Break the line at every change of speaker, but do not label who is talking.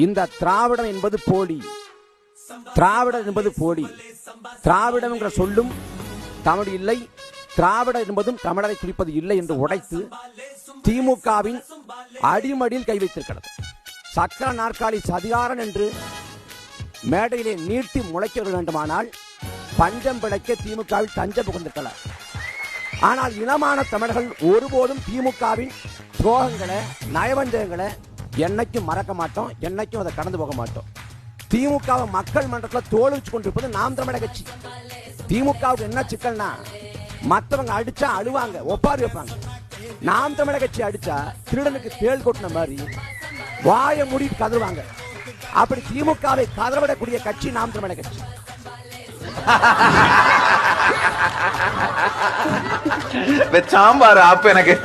இந்த திராவிடம் என்பது போலி, திராவிடம் என்பது போலி. திராவிடம் என்ற சொல்லும் தமிழ் இல்லை, திராவிடம் என்பதும் தமிழரை குறிப்பது இல்லை என்று உடைத்து திமுகவின் அடிமடியில் கை வைத்திருக்கிறது. சக்கர நாற்காலி சதிகாரன் என்று மேடையிலே நீட்டி முளைக்க வேண்டுமானால் பஞ்சம் பிழைக்க திமுகவில் தஞ்சம் புகுந்திருக்கலாம். ஆனால் இனமான தமிழர்கள் ஒருபோதும் திமுகவின் துரோகங்களை, நயவஞ்சகங்களை என்னைக்கும் மறக்க மாட்டோம், என்னைக்கும் அதை கடந்து போக மாட்டோம். திமுக மக்கள் மன்றத்தில் தோல்விச்சு கொண்டிருப்பது நாம் தமிழர் கட்சி. திமுகவுக்கு என்ன சிக்கல்னா, மற்றவங்க அடிச்சா அழுவாங்க, ஒப்பாரி வைப்பாங்க. நாம் தமிழர் கட்சி அடிச்சா திருடனுக்கு தேள் கொட்டின மாதிரி வாய மூடி கதறுவாங்க. அப்படி திமுகவை கதறவிடக்கூடிய கட்சி நாம் தமிழர் கட்சி.
சாம்பார் ஆப் எனக்கு